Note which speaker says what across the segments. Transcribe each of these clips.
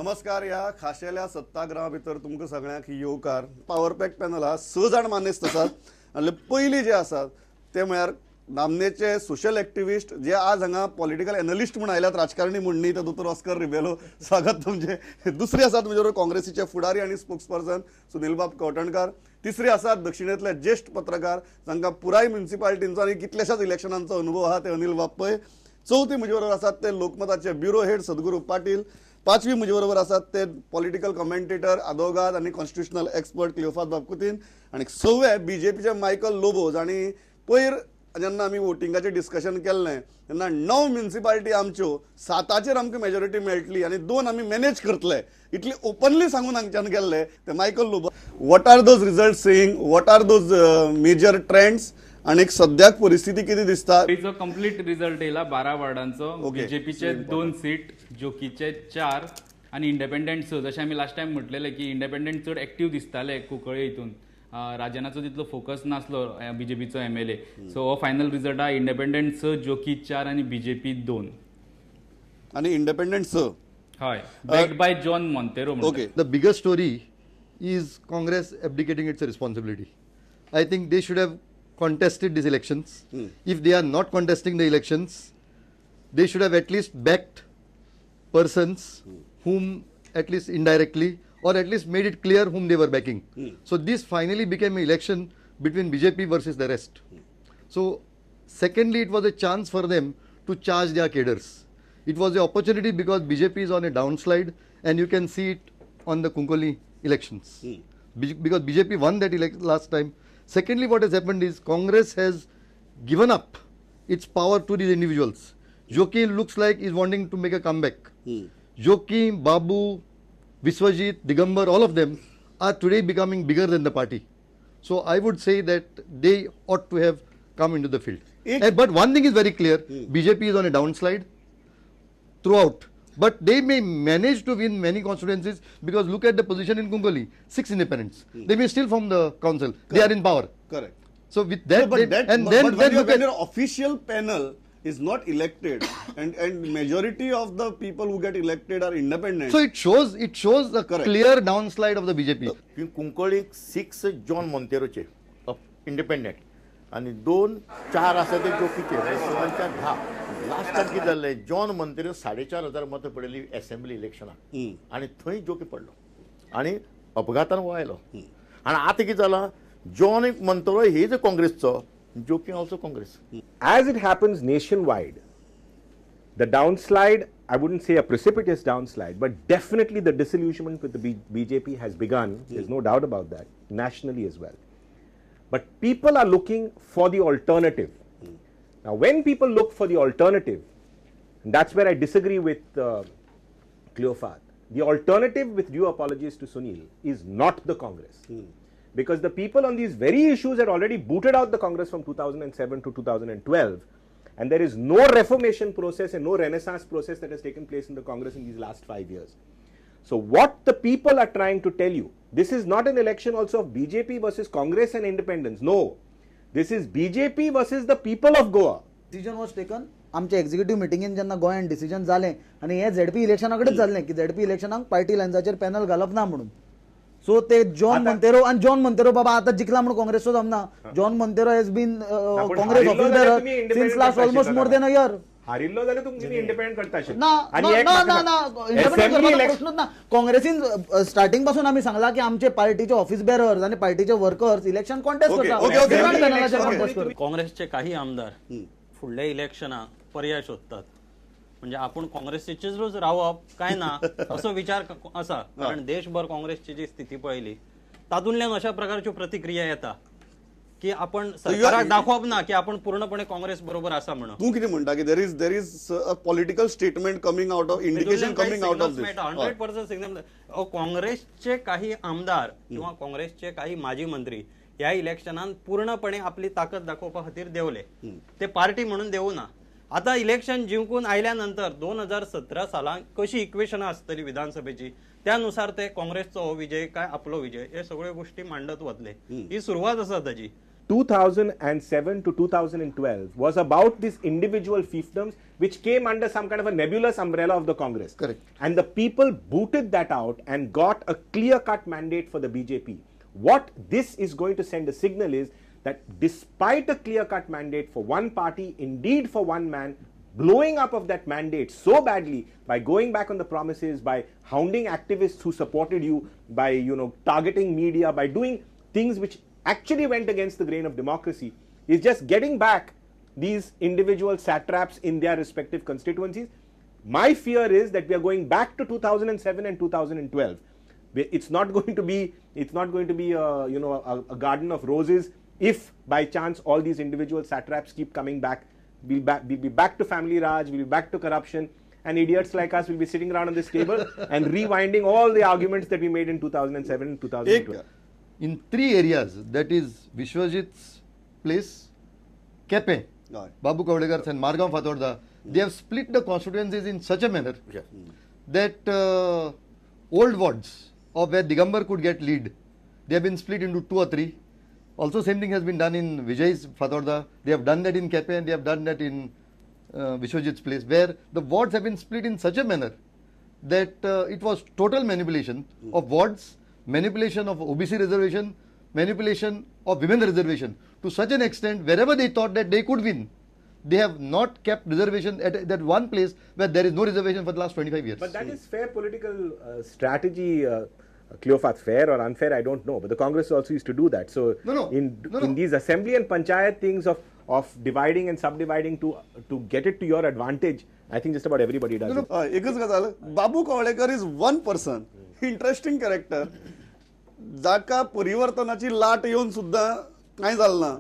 Speaker 1: नमस्कार. या खाशेल्या सत्ताग्रहा भितर तुमकां सगळ्यांक येवकार. पॉवर पॅक पॅनल हा 6 जाण मानेस्त आसात आनी पयली जे आसात ते म्हळ्यार नामनेचे सोशल एक्टिविस्ट जे आज हांगा पॉलिटिकल एनालिस्ट म्हूण आयल्यात, राजकारणी म्हूण न्ही. ते दोतोर ऑस्कर रिबेलो, स्वागत तुमचे. दुसरे आसात म्हजे बरोबर काँग्रेसीचे फुडारी आनी स्पोक्सपर्सन सुनील बाब कवठणकार. तिसरे आसात दक्षिणेंतले ज्येष्ठ पत्रकार जांकां पुराय म्युनिसिपालिटींचो आनी कितल्याशाच इलेक्शनांचो अनुभव आहा, ते अनिल बाब पै. चौथी म्हजे बरोबर आसात ते लोकमताचे ब्युरो हेड सद्गुरू पाटील. पांचवी म्हजे बरोबर आसात ते पॉलिटिकल कमेंटेटर आदवोगाद आनी कॉन्स्टिट्युशनल एक्सपर्ट क्लियोफास बाबकुतीन. आनी सव्वे बीजेपीचे मायकल लोबोज. आनी पयर जेन्ना आमी वोटिंगाचें डिस्कशन केल्लें तेन्ना 9 म्युनिसिपालिटी आमच्यो 7चेर आमकां मेजॉरिटी मेळटली आनी 2 आमी मॅनेज करतले इतली ओपनली सांगून हांगच्यान गेल्ले ते Michael Lobo. What are those result saying, what are those major trends आणि सद्याक परिस्थिती किती दिसता?
Speaker 2: जो कंप्लीट रिझल्ट येयला 12 वार्डांचो. बीजेपीचे 2 सीट, जोकीचे 4 आणि इंडिपेंडंट 6. जशें आमी लास्ट टायम म्हटलेले की इंडिपेंडंट चड एक्टिव्ह दिसताले कुंकळे हितून. राजनाचो तितलो फोकस नासलो बीजेपीचो एमएलए. सो हो फायनल रिझल्ट हा इंडिपेंडंट 6, जोकी 4 आणि बीजेपी 2.
Speaker 1: आणि इंडिपेंडंट 6
Speaker 2: हय, backed bye John Montero.
Speaker 3: Okay, the bigger story is Congress abdicating its responsibility. I think they should have contested these elections. If they are not contesting the elections, they should have at least backed persons whom, at least indirectly, or at least made it clear whom they were backing. So this finally became an election between BJP versus the rest. So secondly, it was a chance for them to charge their cadres. It was an opportunity because BJP is on a downslide, and you can see it on the Kunkoli elections. Because BJP won that election last time. Secondly, what has happened is Congress has given up its power to these individuals. Joki looks like is wanting to make a comeback. Joki, Babu, Viswajit, Digambar, all of them are today becoming bigger than the party. So I would say that they ought to have come into the field. But one thing is very clear, BJP is on a downslide throughout. But they may manage to win many constituencies because look at the position in Kunkoli, 6 independents. They may still form the council. Correct. They are in power.
Speaker 1: Correct.
Speaker 3: So with that,
Speaker 1: when your official panel is not elected and majority of the people who get elected are independent.
Speaker 3: So it shows a clear downslide of the BJP.
Speaker 4: Cuncolim 6 John मोंतेरोचे independent आणि 2-4 आसा ते जोकीचे. 10 last time कितें जाल्लें, John Monteiro 4,500 मतां पडली assembly इलेक्शनाक आनी थंय जोकी पडलो आनी अपघातान वयलो. आनी आतां कितें जालां, जॉन मोंतेरो हे जे काँग्रेसचो, जोकी also Congress.
Speaker 5: As it happens nationwide, the downslide, I wouldn't say a precipitous downslide, but definitely the disillusionment with the BJP has begun. There's no doubt about that, nationally as well. But people are looking for the alternative. Now, when people look for the alternative, and that's where I disagree with Cleophas, the alternative, with due apologies to Sunil, is not the Congress. Because the people on these very issues had already booted out the Congress from 2007 to 2012, and there is no reformation process and no renaissance process that has taken place in the Congress in these last 5 years. So what the people are trying to tell you, this is not an election also of BJP versus Congress and independence. No, this is BJP versus the people of Goa.
Speaker 6: Decision was taken. आमच्या executive मिटिंगेन जेन्ना गोंयान decision जालें आनी हे ZP इलेक्शनाकडेच जाल्लें की ZP इलेक्शनाक party लायन्साचेर panel घालप ना म्हणून. सो ते जॉन मोंतेरो, आणि जॉन मोंतेरो बाबा आता जिंकला म्हणून काँग्रेसचो जमना. John Monteiro has been Congress office bearer since last almost more than a year.
Speaker 5: हारिल्लो जाल्यार तुमची इंडिपेंडंट करता
Speaker 6: ना इंडिपेंडंट प्रश्नच ना. काँग्रेसीन स्टार्टिंग पासून आम्ही सांगला की आमचे पार्टीचे ऑफिस बेरर्स आणि पार्टीचे वर्कर्स इलेक्शन कॉन्टेस्ट करतात.
Speaker 7: काँग्रेसचे काही आमदार फुडल्या इलेक्शनाक पर्याय सोदतात. म्हणजे आपण काँग्रेसीचेच रावप काय ना असो विचार असा. कारण देशभर काँग्रेसची जी स्थिती पळयली तातूंतल्यान अशा प्रकारच्यो प्रतिक्रिया येता की आपण सरकाराक दाखवप ना की आपण पूर्णपणे काँग्रेस बरोबर आसा म्हणून.
Speaker 1: तू कितें म्हणटा की there is a political statement coming out of indication coming out of this.
Speaker 7: 100% signal. काँग्रेसचे काही आमदार किंवा काँग्रेसचे काही माजी मंत्री ह्या इलेक्शनात पूर्णपणे आपली ताकद दाखोवपा खातीर देवले. ते पार्टी म्हणून देवू ना. आता इलेक्शन जिंकून आयल्यानंतर 2017 सालांत कशी इक्वेशनां आसतली विधानसभेची, त्यानुसार ते काँग्रेसचो हो विजय काय आपलो विजय हे सगळ्यो गोष्टी मांडत वतले. ही सुरवात आसा ताची.
Speaker 5: 2007 to 2012 was about these individual fiefdoms which came under some kind of a nebulous umbrella of the Congress.
Speaker 3: Correct.
Speaker 5: And the people booted that out and got a clear-cut mandate for the BJP. What this is going to send a signal is that despite a clear-cut mandate for one party, indeed for one man, blowing up of that mandate so badly by going back on the promises, by hounding activists who supported you, by targeting media, by doing things which actually went against the grain of democracy, is just getting back these individual satraps in their respective constituencies. My fear is that we are going back to 2007 and 2012. It's not going to be a garden of roses if by chance all these individual satraps keep coming back. We'll be back to family Raj, we'll be back to corruption, and idiots like us will be sitting around on this table and rewinding all the arguments that we made in 2007 and 2012.
Speaker 3: In 3 areas, that is Vishwajit's place, Kepe,
Speaker 1: Right.
Speaker 3: Babu Kavlekar and Margam Fatorda, they have split the constituencies in such a manner
Speaker 4: Yes.
Speaker 3: that old wards of where Digambar could get lead, they have been split into 2 or 3. Also same thing has been done in Vijay's Fatorda. They have done that in Kepe and they have done that in Vishwajit's place, where the wards have been split in such a manner that it was total manipulation of wards, manipulation of OBC reservation, manipulation of women reservation to such an extent wherever they thought that they could win, they have not kept reservation at that one place where there is no reservation for the last 25 years.
Speaker 5: But that is fair political strategy, Cleophas. Fair or unfair, I don't know. But the Congress also used to do that. So in these assembly and panchayat things of dividing and subdividing to get it to your advantage, I think just about everybody does it.
Speaker 1: एकच गजाल, Babu Kavlekar is one person, interesting character, जाका परिवर्तनाची लाट येऊन सुद्धा काय झालं ना.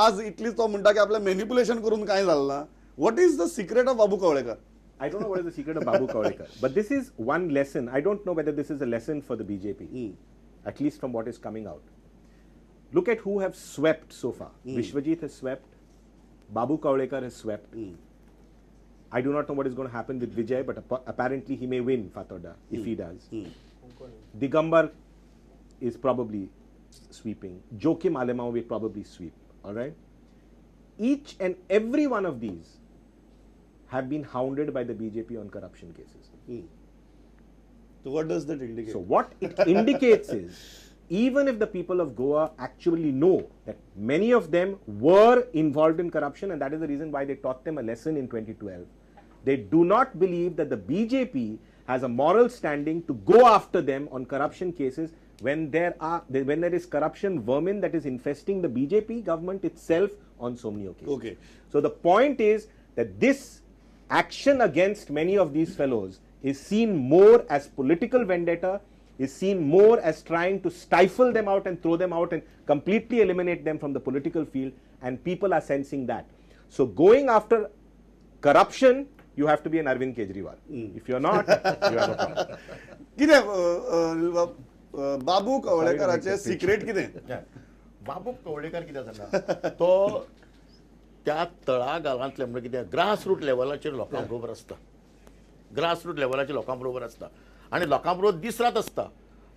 Speaker 1: आज इतली तो म्हणटा की आपल्या मॅनिप्युलेशन करून काय झालं ना. What is the secret of Babu Kavlekar?
Speaker 5: I don't know what is the secret of Babu Kavlekar, but this is one lesson. I don't know whether this is a lesson for the BJP, at least from what is coming out. Look at who have swept so far. Vishwajit has swept. Babu Kavlekar has swept. I do not know what is going to happen with Vijay, but apparently he may win Fatorda if he does. Digambar is probably sweeping. Joachim Alemao will probably sweep. All right. Each and every one of these have been hounded by the BJP on corruption cases.
Speaker 1: So what does that indicate?
Speaker 5: So what it indicates is, even if the people of Goa actually know that many of them were involved in corruption, and that is the reason why they taught them a lesson in 2012, they do not believe that the BJP has a moral standing to go after them on corruption cases when there is corruption vermin that is infesting the BJP government itself on so many occasions.
Speaker 1: Okay.
Speaker 5: So the point is that this action against many of these fellows is seen more as political vendetta, is seen more as trying to stifle them out and throw them out and completely eliminate them from the political field, and people are sensing that. So going after corruption, you have to be an Arvind Kejriwal. If you're not, you have a problem.
Speaker 1: कितें बाबू कवळेकराचे secrete कितें?
Speaker 4: बाबू कवळेकर कितें जाता तो त्या तळागाळांतले म्हणजे कितें grass root लेवलाचेर लोकां बरोबर आसता, ग्रास रूट लेवलाच्या लोकां बरोबर आसता आनी लोकां बरोबर दीस रात आसता.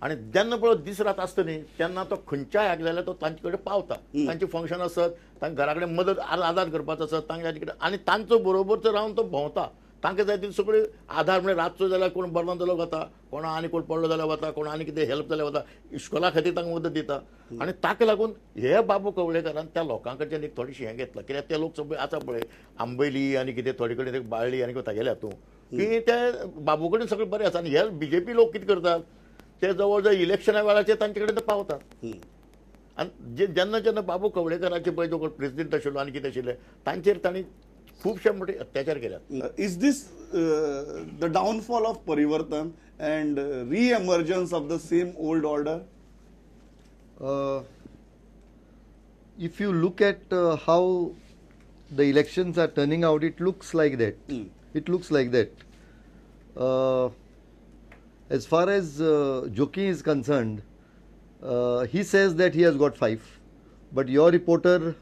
Speaker 4: आनी जेन्ना पळय दीस रात आसता न्ही तेन्ना तो खंयच्याय हाक जाल्यार तो तांचे कडेन पावता. तांची फंक्शन आसत, तांकां घरा कडेन मदत आदार करपाचो आसत, तांचे कडेन आनी तांचो बरोबर रावन तो भोंवता. तांकां जाय ती सगळी आधार म्हणजे रातचो जाल्यार कोण बरो जालो वता, कोण आनी कोण पडलो जाल्यार वता, कोण आनी कितें हेल्प जाल्यार वता, इश्कोला खातीर तांकां मदत दिता. आनी ताका लागून हे बाबू कवळेकरान त्या लोकां कडच्यान एक थोडीशी हें घेतलां. कित्याक ते लोक सगळे आसा पळय आंबयली आनी कितें थोडे कडेन बाळ्ळी आनी तागेले हातूं की ते बाबू कडेन सगळे बरें आसा. आनी हे BJP लोक कितें करतात, ते जवळ जवळ इलेक्शना वेळाचेर तांचे कडेन ते पावतात. आनी जेन्ना जेन्ना बाबू कवळेकराचे पळय जो प्रेसिडेंट आशिल्लो आनी कितें आशिल्लें तांचेर तांणी खूबशे मोठे अत्याचार केल्यात.
Speaker 1: Is this the downfall of परिवर्तन and re-emergence of the same old order?
Speaker 3: If you look at how the elections are turning out, it looks like that. It looks like that. As far as Joki is concerned, he says that he has got 5, but your reporter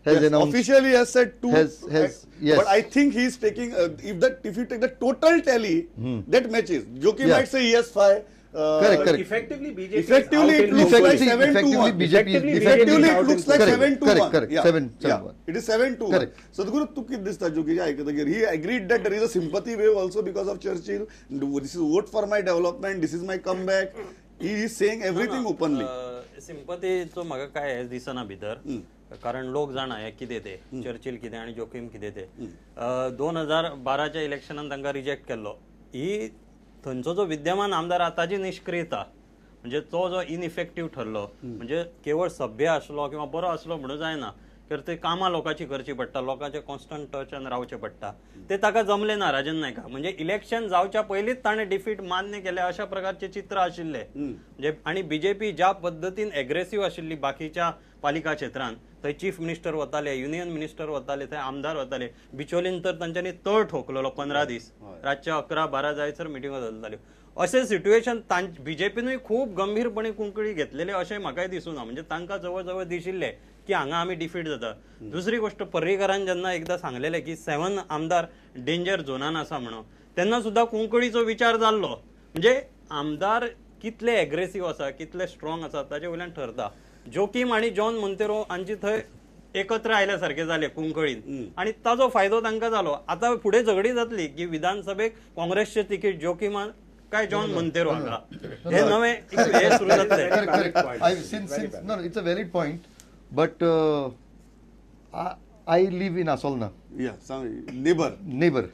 Speaker 3: has announced.
Speaker 1: Officially has said 2.
Speaker 3: Yes.
Speaker 1: But I think he is taking, if you take the total tally, that matches. Joki
Speaker 3: Yeah.
Speaker 1: might say he has 5,
Speaker 3: Correct.
Speaker 5: Effectively, BJP
Speaker 1: Effectively,
Speaker 5: is out
Speaker 1: it
Speaker 5: in
Speaker 1: looks like
Speaker 5: Effectively,
Speaker 1: 7-1.
Speaker 3: BJP
Speaker 1: Effectively, it
Speaker 5: out
Speaker 1: looks
Speaker 5: in
Speaker 1: like
Speaker 3: Correct,
Speaker 1: 7-1.
Speaker 3: correct.
Speaker 1: Yeah.
Speaker 3: 7-1.
Speaker 1: Yeah. It is 7-1.
Speaker 3: Correct.
Speaker 1: Sadhguru, तू किती दिसता जोकीचे आयकतकीर? He agreed that there is a sympathy wave also because of Churchill. This is vote for my development. This is my comeback. He is saying everything openly.
Speaker 7: सिंपतीचो म्हाका काय दिसना भितर कारण लोक जाणा हे कितें ते चर्चिल कितें आनी जोकीम कितें ते 2012च्या इलेक्शनान तांकां रिजेक्ट केल्लो ही थंयचो जो विद्यमान आमदार ताची निष्क्रियता म्हणजे तो जो इनइफेक्टीव ठरलो म्हणजे केवळ सभ्य आसलो किंवा बरो आसलो म्हणून जायना तर ते कामां लोकांची करची पडटा लोकांचे कॉन्स्टंट टचान रावचें पडटा ते ताका जमलें ना राजन नायका म्हणजे इलेक्शन जावच्या पयलींच ताणें डिफीट मान्य केलें अशा प्रकारचे चित्र आशिल्लें म्हणजे आणि बीजेपी ज्या पद्दतीन एग्रेसिव्ह आशिल्ली बाकीच्या पालिका क्षेत्रांत थंय चीफ मिनिस्टर वताले युनियन मिनिस्टर वताले थंय आमदार वताले बिचोलीन तर तांच्यांनी तळ ठोकलेलो 15 दीस रातचे 11-12 जायसर मिटिंगो जाताल्यो अशें सिट्युएशन बीजेपीनूय खूब गंभीरपणे कुंकळी घेतलेले अशें म्हाकाय दिसूना म्हणजे तांकां जवळ जवळ दिशिल्लें की हांगा आमी डिफीट जाता दुसरी गोष्ट पर्रीकरान जेन्ना एकदां सांगलेलें की 7 आमदार डेंजर झोनान आसा म्हणून तेन्ना सुद्दां कुंकळीचो विचार जाल्लो म्हणजे आमदार कितले एग्रेसिव्ह आसा कितले स्ट्रॉंग आसा ताचे वयल्यान ठरता जोकीम आणि जॉन मोंतेरो हांची थंय एकत्र आयल्या सारखे झाले कुंकळीन आणि ताजो फायदो तांकां जालो आता फुडें झगडी जातली की विधानसभेक काँग्रेसचे तिकीट जोकीमान काय जॉन मोंतेरो हांगा हे नवे हे सुरू जातले
Speaker 3: No, it's a valid point, but I live in Asolna,
Speaker 1: Yeah, neighbor.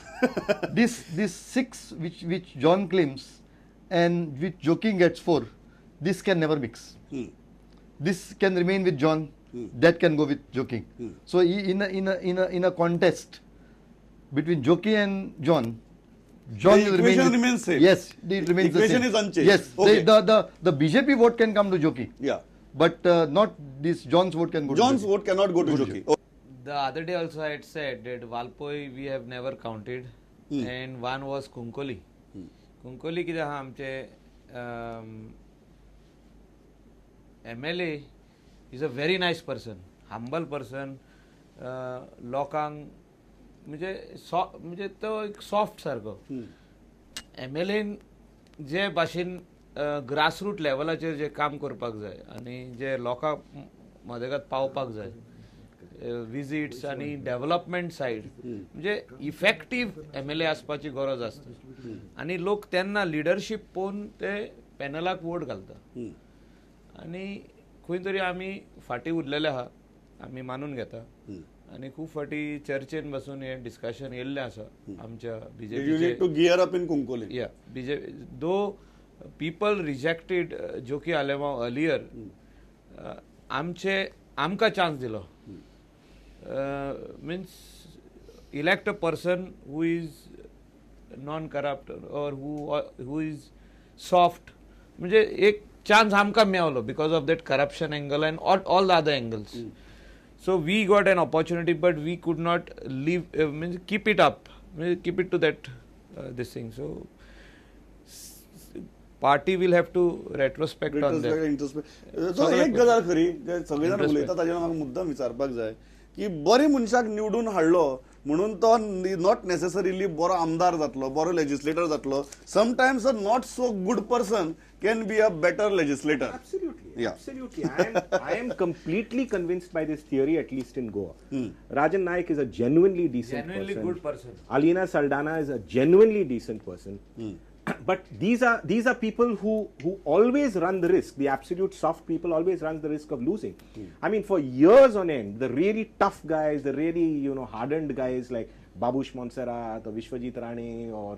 Speaker 3: this 6 which John claims and which Joking gets 4, this can never mix. This can remain with John, that can go with Joking. So in a contest between Joki and John
Speaker 1: The
Speaker 3: will
Speaker 1: equation
Speaker 3: remain
Speaker 1: remains same.
Speaker 3: Yes, it remains the
Speaker 1: Equation
Speaker 3: same.
Speaker 1: is unchanged.
Speaker 3: Yes,
Speaker 1: Okay.
Speaker 3: the BJP vote can come to Joki,
Speaker 1: Yeah.
Speaker 3: but not this John's vote can go
Speaker 1: John's
Speaker 3: to Joki.
Speaker 1: vote cannot go to Joki. Oh.
Speaker 8: The other day also I had said that Valpoi we have never counted and one was Kunkoli. Kunkoli कितें आहा आमचे MLA is a very nice person, humble person, लोकांक म्हणजे तो एक soft सारको MLAन जे भाशेन grassroot लेवलाचेर जे काम करपाक जाय आनी जे लोकां मदेगात पावपाक जाय विजिट्स आनी डेव्हलपमेंट सायड म्हणजे इफेक्टीव MLA आसपाची गरज आसता आनी लोक तेन्ना लिडरशीप पळोवन ते पॅनलाक वोट घालता आनी खंय तरी आमी फाटीं उरलेले आहा आमी मानून घेता आनी खूब फाटी चर्चेन बसून हे डिस्कशन येल्लें आसा आमच्या
Speaker 1: You need to gear up in Kunkoli.
Speaker 8: या BJP though people rejected Joki Alema earlier आमकां चान्स दिलो means elect a person who is non-corrupt or who is soft म्हणजे एक चान्स आमकां मेळलो because of that corruption angle and all the other angles. So we got an opportunity, but we could not leave. Means keep it up, keep it to that this thing. So party will have to retrospect on that.
Speaker 1: So एक गजाल खरी सगळे जाण उलयता ताजेर म्हाका मुद्दाम विचारपाक जाय की बरे मनशाक निवडून हाडलो म्हणून तो नॉट नेसेसरिली बरो आमदार जातलो बरो लेजिस्लेटर जातलो sometimes a not so good person can be a better legislator.
Speaker 5: Absolutely.
Speaker 1: Yeah.
Speaker 5: Absolutely. I am completely convinced by this theory, at least in Goa. Rajan Naik is a genuinely decent person.
Speaker 8: Good person.
Speaker 5: Alina Saldana is a genuinely decent person. But these are people who always run the risk. The absolute soft people always run the risk of losing. I mean, for years on end, the really tough guys, the really hardened guys like Babush Monserrat or Vishwajit Rane or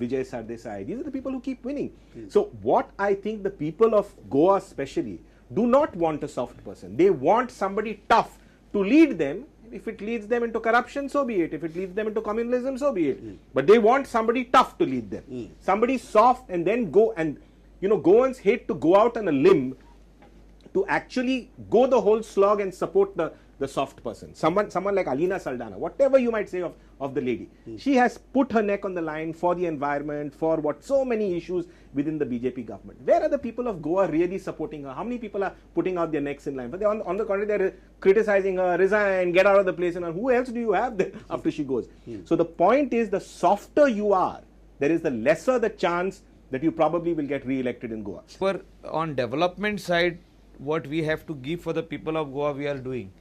Speaker 5: Vijay Sardesai, these are the people who keep winning. So what I think the people of Goa especially do not want a soft person. They want somebody tough to lead them. If it leads them into corruption, so be it. If it leads them into communalism, so be it. But they want somebody tough to lead them. Somebody soft and then go and Goans hate to go out on a limb to actually go the whole slog and support the soft person. Someone like Alina Saldana, whatever you might say of the lady, she has put her neck on the line for the environment, for so many issues within the BJP government. Where are the people of Goa really supporting her? How many people are putting out their necks in line? But on the contrary, they're criticizing her, resign, get out of the place. And who else do you have after she goes? So the point is, the softer you are, there is the lesser the chance that you probably will get re-elected in Goa.
Speaker 8: For on development side, what we have to give for the people of Goa, we are doing.